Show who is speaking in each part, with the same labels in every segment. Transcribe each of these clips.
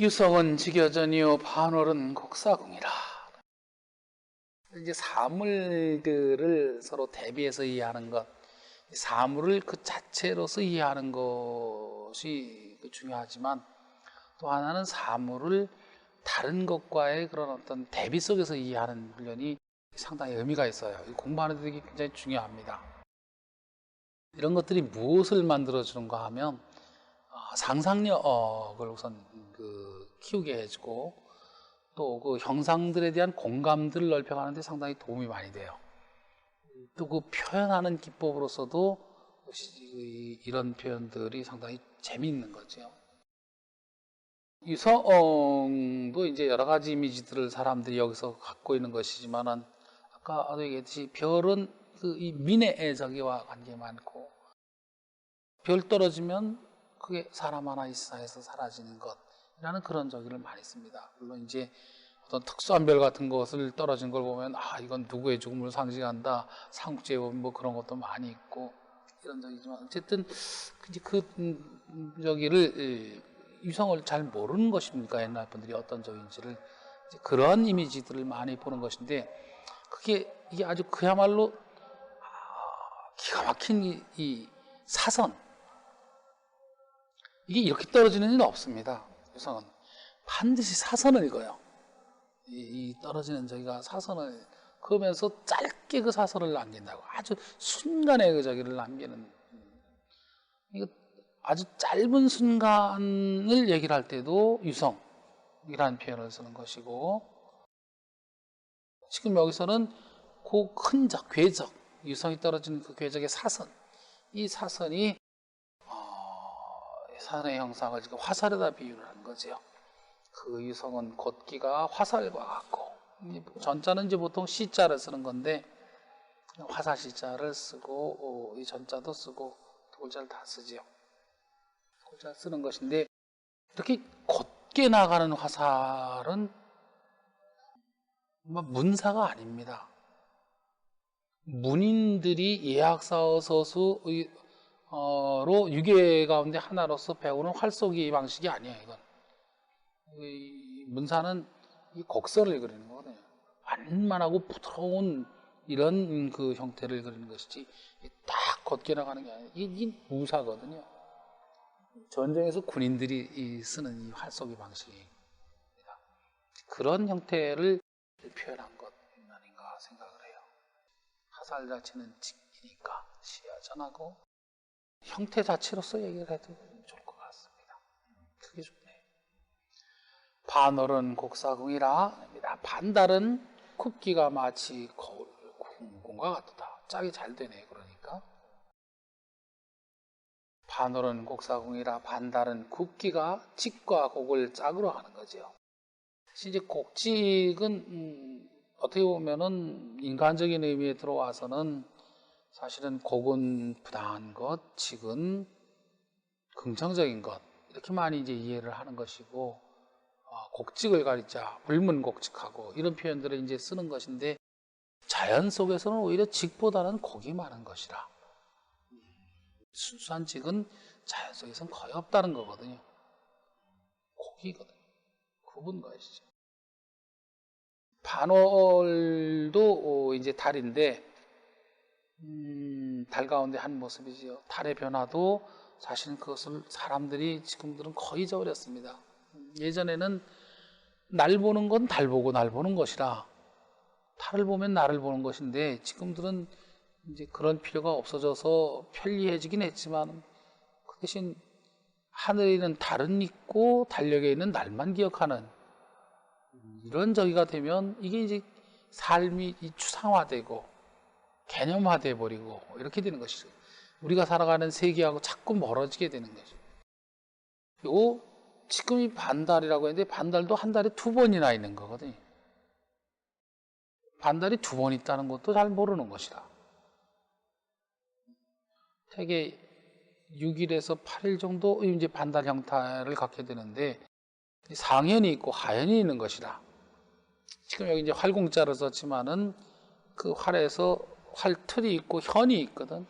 Speaker 1: 유성은 직여전이요 반월은 곡사궁이라. 이제 사물들을 서로 대비해서 이해하는 것, 사물을 그 자체로서 이해하는 것이 중요하지만 또 하나는 사물을 다른 것과의 그런 어떤 대비 속에서 이해하는 훈련이 상당히 의미가 있어요. 공부하는 데 굉장히 중요합니다. 이런 것들이 무엇을 만들어주는가 하면 상상력을 우선 키우게 해주고 또 그 형상들에 대한 공감들을 넓혀가는 데 상당히 도움이 많이 돼요. 또 그 표현하는 기법으로서도 이런 표현들이 상당히 재미있는 거죠. 유성도 이제 여러 가지 이미지들을 사람들이 여기서 갖고 있는 것이지만은 아까도 얘기했듯이 별은 이 민의 애저기와 관계 많고, 별 떨어지면 그게 사람 하나 이사해서 사라지는 것이라는 그런 저기를 많이 씁니다. 물론 이제 어떤 특수한 별 같은 것을 떨어진 걸 보면 이건 누구의 죽음을 상징한다, 삼국지에 보면 뭐 그런 것도 많이 있고 이런 적이지만 어쨌든 그 저기를 유성을 잘 모르는 것입니까? 옛날 분들이 어떤 적인지를 그런 이미지들을 많이 보는 것인데 이게 아주 그야말로 기가 막힌 이 사선, 이게 이렇게 떨어지는 일은 없습니다. 유성은 반드시 사선을 읽어요. 이 떨어지는 저기가 사선을 그으면서 짧게 그 사선을 남긴다고, 아주 순간의 그 저기를 남기는, 이거 아주 짧은 순간을 얘기를 할 때도 유성이라는 표현을 쓰는 것이고, 지금 여기서는 그 흔적, 궤적, 유성이 떨어지는 그 궤적의 사선, 이 사선이 산의 형상을 지금 화살에다 비유를 한 거죠. 그 유성은 걷기가 화살과 같고, 전자는 이제 보통 시자를 쓰는 건데 화살 시자를 쓰고 이 전자도 쓰고 골자를 다 쓰지요. 골자 쓰는 것인데, 이렇게 곧게 나가는 화살은 문사가 아닙니다. 문인들이 예학사어 서수로 유계 가운데 하나로서 배우는 활쏘기 방식이 아니에요. 이건 문사는 이 곡선을 그리는 거거든요. 완만하고 부드러운 이런 그 형태를 그리는 것이지 딱 걷게 나가는 게 아니에요. 이게 무사거든요. 전쟁에서 군인들이 쓰는 이 활쏘기 방식입니다. 그런 형태를 표현한 것 아닌가 생각을 해요. 화살 자체는 직이니까 시야전하고 형태 자체로서 얘기를 해도 좋을 것 같습니다. 그게 좋네요. 반월은 곡사궁이라. 반달은 굽기가 마치 거울 궁궁과 같다. 짝이 잘 되네. 그러니까 반월은 곡사궁이라. 반달은 굽기가 직과 곡을 짝으로 하는 거죠. 이제 곡직은 어떻게 보면은 인간적인 의미에 들어와서는 사실은 곡은 부당한 것, 직은 긍정적인 것, 이렇게 많이 이제 이해를 하는 것이고, 곡직을 가리자 불문곡직하고 이런 표현들을 이제 쓰는 것인데, 자연 속에서는 오히려 직보다는 곡이 많은 것이라. 순수한 직은 자연 속에서는 거의 없다는 거거든요. 곡이거든요. 구분 것이죠. 반월도 이제 달인데, 달 가운데 한 모습이지요. 달의 변화도 사실은 그것을 사람들이 지금들은 거의 잊어버렸습니다. 예전에는 날 보는 건 달 보고 날 보는 것이라, 달을 보면 나를 보는 것인데, 지금들은 이제 그런 필요가 없어져서 편리해지긴 했지만, 그 대신 하늘에 있는 달은 있고 달력에 있는 날만 기억하는 이런 저기가 되면 이게 이제 삶이 추상화되고 개념화돼 버리고 이렇게 되는 것이죠. 우리가 살아가는 세계하고 자꾸 멀어지게 되는 거죠. 그리고 지금 이 반달이라고 했는데, 반달도 한 달에 2번이나 있는 거거든요. 반달이 2번 있다는 것도 잘 모르는 것이다. 되게 6일에서 8일 정도 이제 반달 형태를 갖게 되는데, 상현이 있고 하현이 있는 것이다. 지금 여기 이제 활공자를 썼지만은 그 활에서 활틀이 있고 현이 있거든.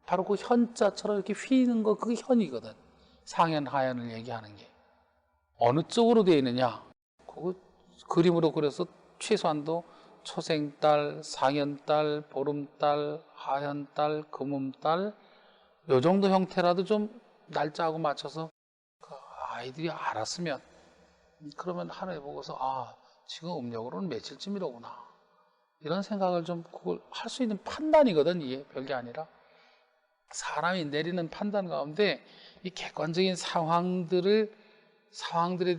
Speaker 1: 바로 그 현자처럼 이렇게 휘는 거, 그게 현이거든. 상현, 하현을 얘기하는 게. 어느 쪽으로 되어 있느냐, 그거 그림으로 그려서 최소한도 초생달, 상현달, 보름달, 하현달, 금음달 요 정도 형태라도 좀 날짜하고 맞춰서 그 아이들이 알았으면, 그러면 하루에 보고서 아, 지금 음력으로는 며칠쯤이로구나, 이런 생각을 좀, 그걸 할 수 있는 판단이거든. 이게 별게 아니라 사람이 내리는 판단 가운데 이 객관적인 상황들에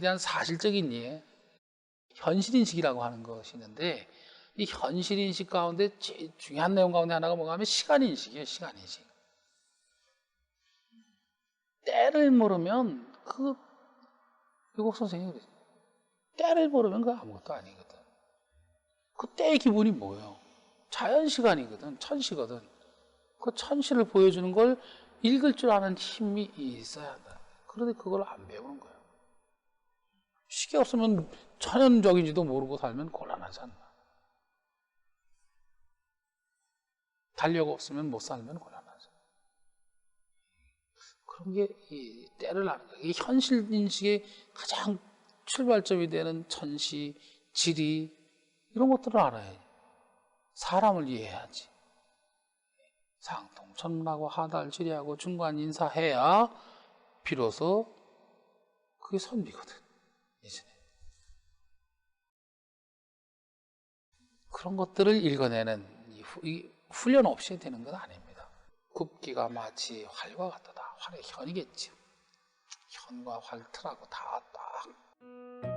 Speaker 1: 대한 사실적인 이해, 현실인식이라고 하는 것이 있는데, 이 현실인식 가운데 제일 중요한 내용 가운데 하나가 뭔가 하면 시간인식이에요. 시간인식. 때를 모르면 미국 선생님이 그랬어요. 때를 모르면 그거 아무것도 아니거든. 그 때의 기본이 뭐예요? 자연시간이거든. 천시거든. 그 천시를 보여주는 걸 읽을 줄 아는 힘이 있어야 한다. 그런데 그걸 안 배우는 거예요. 시계 없으면 천연적인지도 모르고 살면 곤란하지 않나. 달력 없으면 못 살면 곤란하죠. 그런 게 이 때를 아는 거예요. 이 현실 인식의 가장 출발점이 되는 천시, 지리, 이런 것들을 알아야지. 사람을 이해해야지. 상통, 천문하고 하달, 지리하고 중간 인사해야 비로소 그게 선비거든. 예전에. 그런 것들을 읽어내는 이 훈련 없이 되는 건 아닙니다. 굽기가 마치 활과 같다. 활의 현이겠죠. 현과 활 틀하고 다 딱.